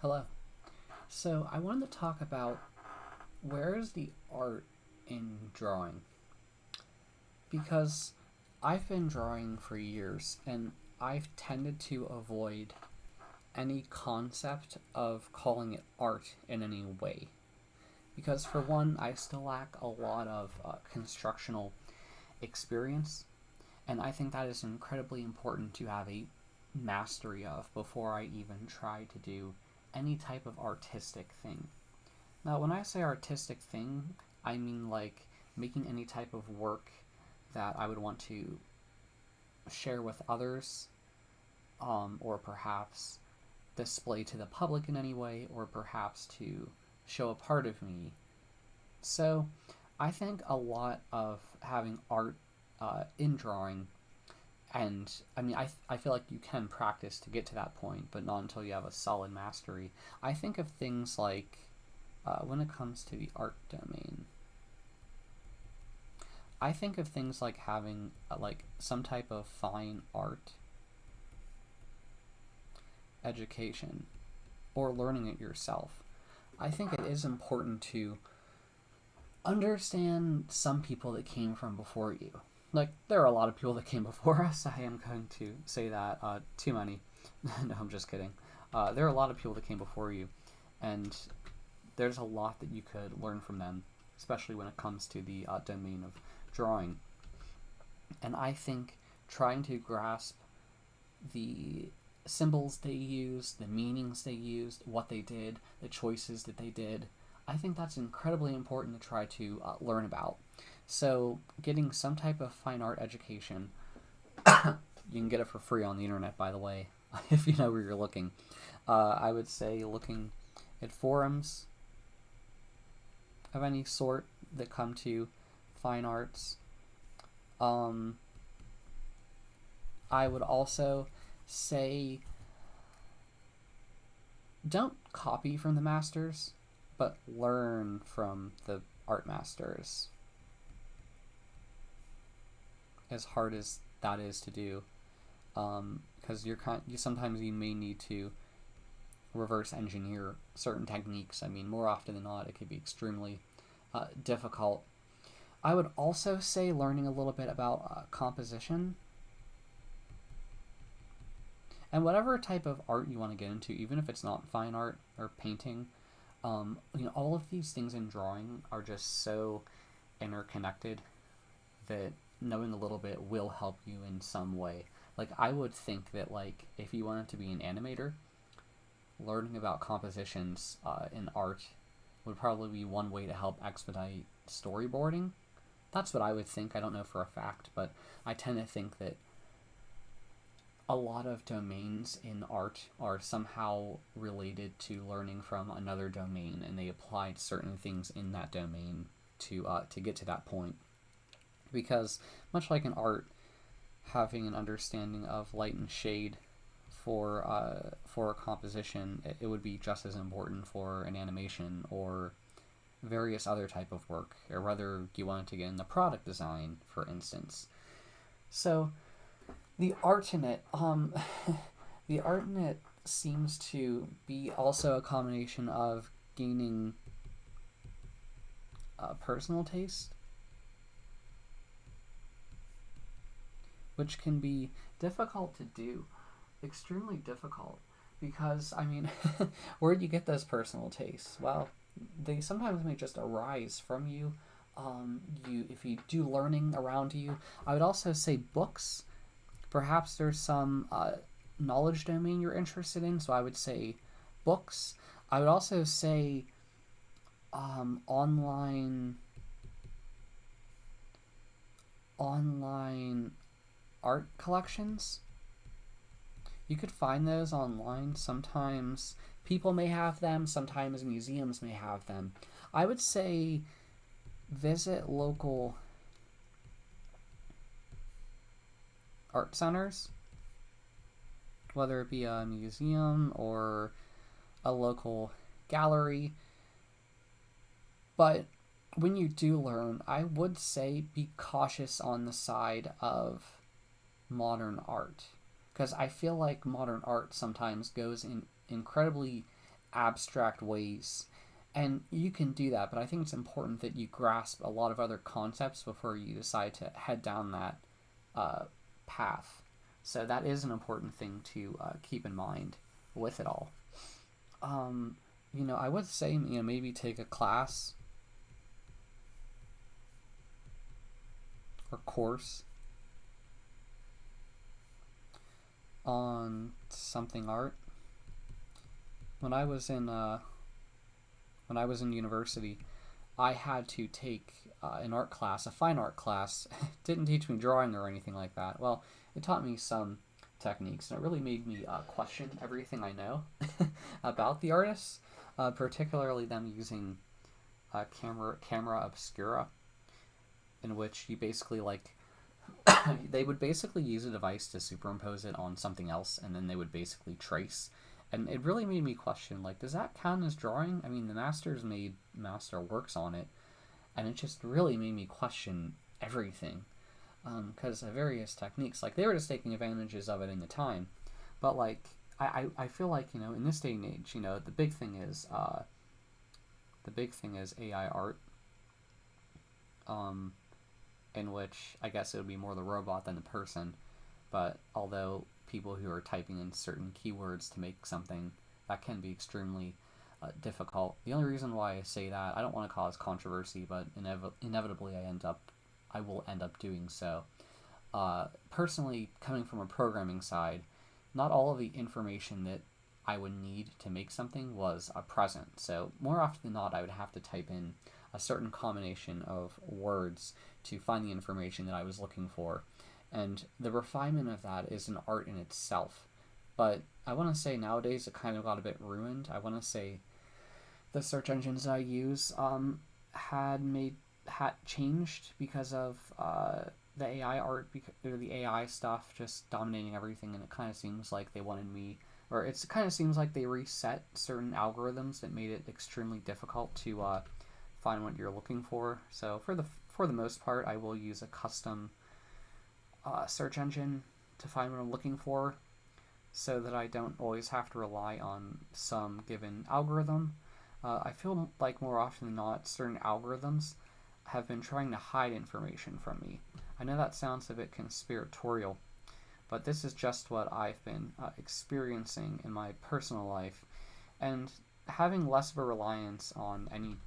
Hello. So I wanted to talk about where is the art in drawing? Because I've been drawing for years and I've tended to avoid any concept of calling it art in any way. Because, for one, I still lack a lot of constructional experience, and I think that is incredibly important to have a mastery of before I even try to do any type of artistic thing. Now, when I say artistic thing, I mean like making any type of work that I would want to share with others, or perhaps display to the public in any way, or perhaps to show a part of me. So, I think a lot of having art in drawing, and I feel like you can practice to get to that point, but not until you have a solid mastery. I think of things like when it comes to the art domain, I think of things like having like some type of fine art education or learning it yourself. I think it is important to understand some people that came from before you. Like, there are a lot of people that came before us. I am going to say that too many. No, I'm just kidding. There are a lot of people that came before you, and there's a lot that you could learn from them, especially when it comes to the domain of drawing. And I think trying to grasp the symbols they used, the meanings they used, what they did, the choices that they did, I think that's incredibly important to try to learn about. So, getting some type of fine art education, you can get it for free on the internet, by the way, if you know where you're looking. I would say looking at forums of any sort that come to fine arts. Um, I would also say don't copy from the masters, but learn from the art masters. As hard as that is to do, because you sometimes you may need to reverse engineer certain techniques. I mean, more often than not, it could be extremely difficult. I would also say learning a little bit about composition and whatever type of art you want to get into, even if it's not fine art or painting. All of these things in drawing are just so interconnected that knowing a little bit will help you in some way. Like, I would think that, like, if you wanted to be an animator, learning about compositions in art would probably be one way to help expedite storyboarding. That's what I would think. I don't know for a fact, but I tend to think that a lot of domains in art are somehow related to learning from another domain, and they applied certain things in that domain to get to that point. Because much like in art, having an understanding of light and shade for a composition, it would be just as important for an animation or various other type of work, or whether you wanted to get into product design, for instance. So the art in it, the art in it seems to be also a combination of gaining personal taste, which can be difficult to do, extremely difficult, because I mean, where do you get those personal tastes? Well, they sometimes may just arise from you. If you do learning around you, I would also say books. Perhaps there's some knowledge domain you're interested in, so I would say books. I would also say online online art collections. You could find those online. Sometimes people may have them, sometimes museums may have them. I would say visit local art centers, whether it be a museum or a local gallery. But when you do learn, I would say be cautious on the side of modern art, because I feel like modern art sometimes goes in incredibly abstract ways. And you can do that, but I think it's important that you grasp a lot of other concepts before you decide to head down that uh, path. So that is an important thing to keep in mind with it all. Um, I would say, maybe take a class or course on something art. When I was in university, I had to take an art class, a fine art class. It didn't teach me drawing or anything like that. Well, it taught me some techniques, and it really made me question everything I know about the artists, particularly them using camera obscura, in which you basically like they would basically use a device to superimpose it on something else, and then they would basically trace. And it really made me question, like, does that count as drawing? I mean, the masters made master works on it, and it just really made me question everything. Because of various techniques, like, they were just taking advantages of it in the time. But, like, I feel like, in this day and age, the big thing is AI art, in which I guess it would be more the robot than the person. But although people who are typing in certain keywords to make something, that can be extremely difficult. The only reason why I say that, I don't want to cause controversy, but inevitably I will end up doing so. Personally, coming from a programming side, not all of the information that I would need to make something was present. So more often than not, I would have to type in a certain combination of words to find the information that I was looking for. And the refinement of that is an art in itself. But I want to say nowadays it kind of got a bit ruined. I want to say the search engines I use had changed because of the AI art, or the AI stuff just dominating everything, and it kind of seems like they wanted me, or it kind of seems like they reset certain algorithms that made it extremely difficult to find what you're looking for. So for the most part, I will use a custom search engine to find what I'm looking for, so that I don't always have to rely on some given algorithm. I feel like more often than not, certain algorithms have been trying to hide information from me. I know that sounds a bit conspiratorial, but this is just what I've been experiencing in my personal life, and having less of a reliance on any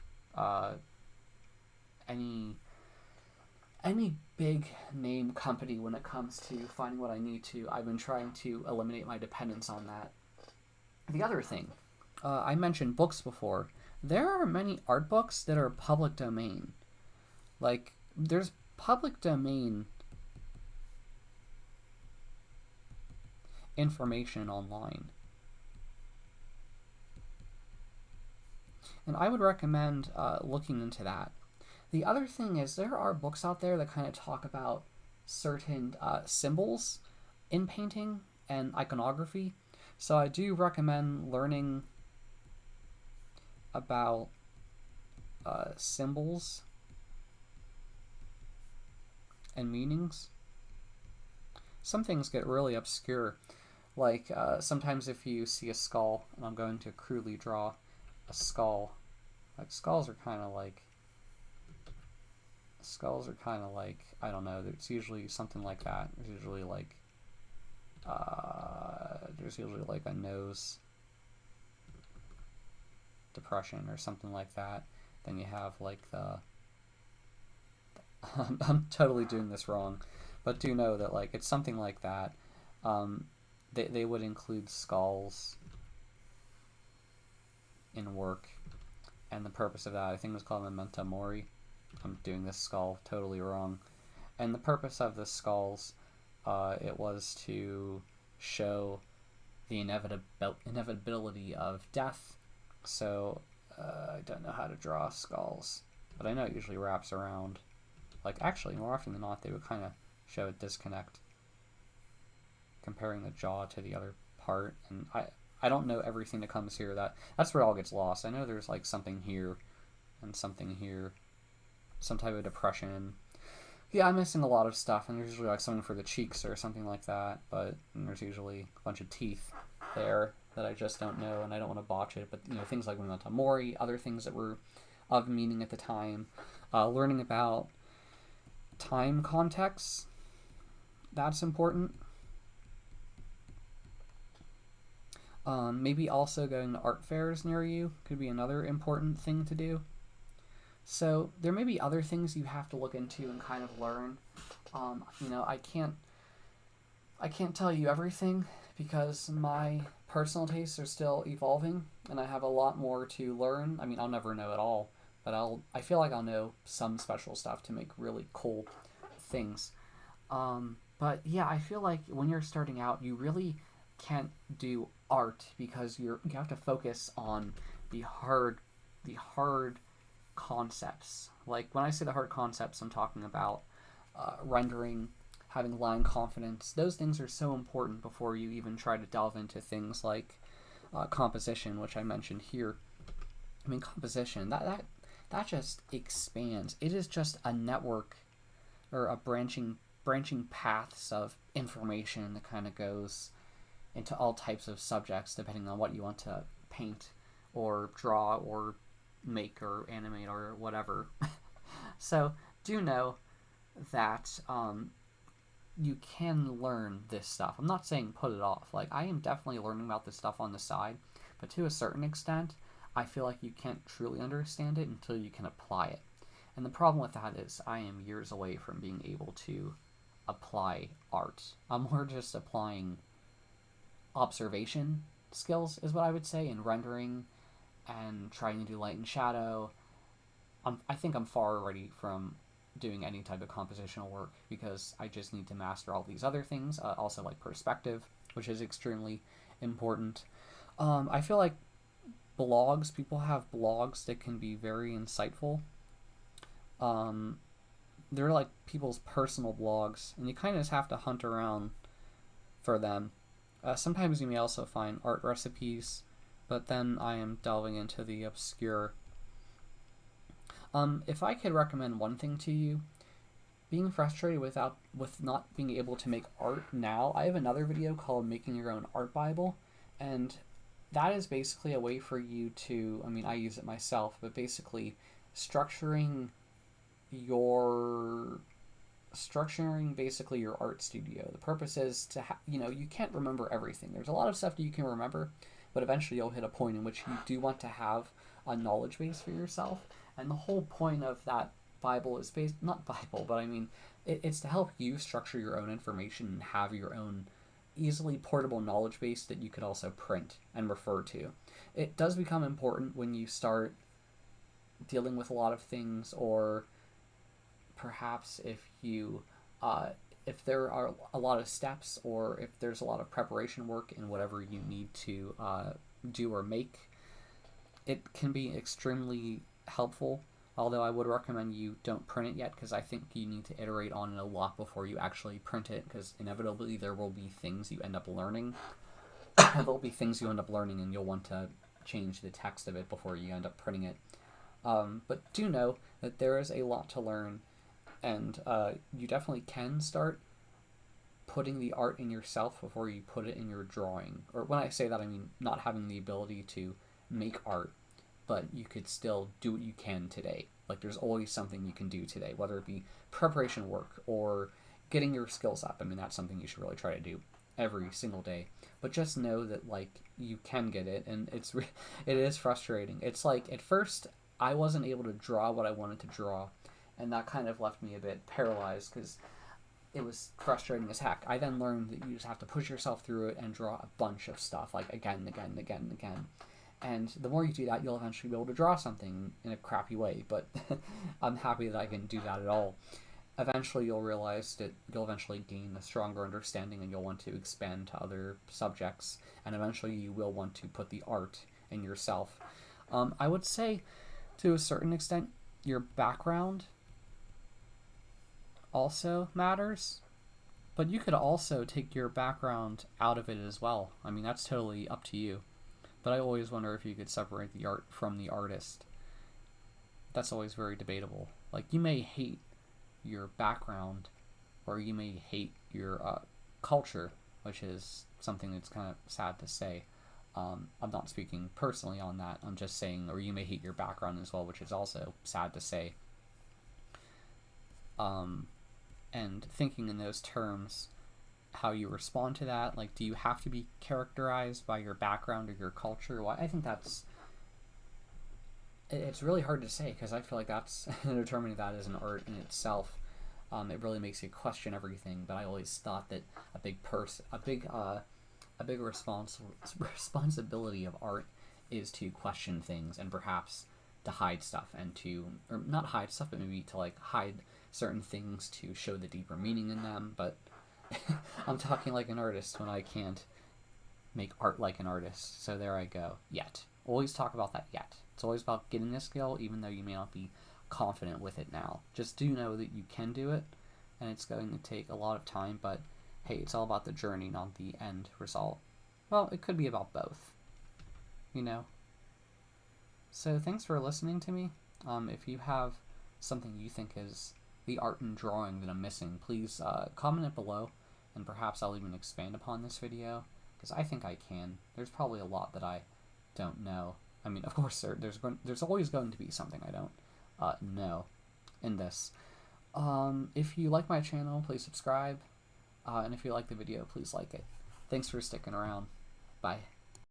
big name company when it comes to finding what I need to. I've been trying to eliminate my dependence on that. The other thing, I mentioned books before. There are many art books that are public domain. Like, there's public domain information online. And I would recommend looking into that. The other thing is, there are books out there that kind of talk about certain symbols in painting and iconography. So I do recommend learning about symbols and meanings. Some things get really obscure. Like, sometimes if you see a skull, and I'm going to crudely draw a skull, like, skulls are kind of like, I don't know, it's usually something like that. There's usually like a nose depression or something like that. Then you have like the I'm totally doing this wrong, but do know that, like, it's something like that. They would include skulls in work, and the purpose of that, I think it was called memento mori. I'm doing this skull totally wrong. And the purpose of the skulls, it was to show the inevitability of death. So I don't know how to draw skulls, but I know it usually wraps around. Like, actually, more often than not, they would kind of show a disconnect, comparing the jaw to the other part. And I don't know everything that comes here. That's where it all gets lost. I know there's like something here and something here, some type of depression. Yeah, I'm missing a lot of stuff, and there's usually like something for the cheeks or something like that, but there's usually a bunch of teeth there. that I just don't know, and I don't want to botch it. But things like memento mori, other things that were of meaning at the time, learning about time contexts, that's important. Maybe also going to art fairs near you could be another important thing to do. So there may be other things you have to look into and kind of learn. I can't tell you everything because my personal tastes are still evolving, and I have a lot more to learn. I mean, I'll never know it all, but I feel like I'll know some special stuff to make really cool things. But yeah, I feel like when you're starting out, you really can't do art because you have to focus on the hard concepts. Like when I say the hard concepts, I'm talking about rendering, having line confidence. Those things are so important before you even try to delve into things like composition, which I mentioned here. I mean, composition that just expands. It is just a network or a branching paths of information that kind of goes into all types of subjects depending on what you want to paint or draw or make or animate or whatever. So do know that you can learn this stuff. I'm not saying put it off. Like, I am definitely learning about this stuff on the side, but to a certain extent, I feel like you can't truly understand it until you can apply it. And the problem with that is I am years away from being able to apply art. I'm more just applying observation skills, is what I would say, in rendering and trying to do light and shadow. I think I'm far already from doing any type of compositional work because I just need to master all these other things. Also, like perspective, which is extremely important. I feel like people have blogs that can be very insightful. They're like people's personal blogs, and you kind of just have to hunt around for them. Sometimes you may also find art recipes, but then I am delving into the obscure. If I could recommend one thing to you, being frustrated with not being able to make art now, I have another video called Making Your Own Art Bible, and that is basically a way for you to, I mean, I use it myself, but basically structuring basically your art studio. The purpose is to you can't remember everything. There's a lot of stuff that you can remember, but eventually you'll hit a point in which you do want to have a knowledge base for yourself. And the whole point of that Bible is not Bible, but I mean, it's to help you structure your own information and have your own easily portable knowledge base that you could also print and refer to. It does become important when you start dealing with a lot of things, or perhaps if there are a lot of steps, or if there's a lot of preparation work in whatever you need to do or make, it can be extremely helpful. Although I would recommend you don't print it yet, because I think you need to iterate on it a lot before you actually print it, because inevitably there will be things you end up learning. There'll be things you end up learning, and you'll want to change the text of it before you end up printing it. But do know that there is a lot to learn, and you definitely can start putting the art in yourself before you put it in your drawing. Or when I say that, I mean not having the ability to make art, but you could still do what you can today. Like, there's always something you can do today, whether it be preparation work or getting your skills up. I mean, that's something you should really try to do every single day. But just know that, like, you can get it, and it is frustrating. It's like, at first, I wasn't able to draw what I wanted to draw, and that kind of left me a bit paralyzed because it was frustrating as heck. I then learned that you just have to push yourself through it and draw a bunch of stuff, like again and again and again and again. And the more you do that, you'll eventually be able to draw something in a crappy way, but I'm happy that I can do that at all. Eventually, you'll realize that you'll eventually gain a stronger understanding, and you'll want to expand to other subjects, and eventually you will want to put the art in yourself. I would say, to a certain extent, your background also matters, but you could also take your background out of it as well. I mean, that's totally up to you. But I always wonder if you could separate the art from the artist. That's always very debatable. Like, you may hate your background, or you may hate your culture, which is something that's kind of sad to say. I'm not speaking personally on that. I'm just saying, or you may hate your background as well, which is also sad to say. And thinking in those terms, how you respond to that, like, do you have to be characterized by your background or your culture? Well, I think it's really hard to say, because I feel like that's determining that as an art in itself. It really makes you question everything. But I always thought that a big responsibility of art is to question things, and perhaps to hide stuff, and to, or not hide stuff, but maybe to like hide certain things to show the deeper meaning in them. But I'm talking like an artist when I can't make art like an artist. So there I go. Yet. Always talk about that yet. It's always about getting a skill, even though you may not be confident with it now. Just do know that you can do it, and it's going to take a lot of time, but hey, it's all about the journey, not the end result. Well, it could be about both, you know? So thanks for listening to me. If you have something you think is the art and drawing that I'm missing, please comment it below, and perhaps I'll even expand upon this video, because I think I can. There's probably a lot that I don't know. I mean, of course, there's always going to be something I don't know in this. If you like my channel, please subscribe, and if you like the video, please like it. Thanks for sticking around. Bye.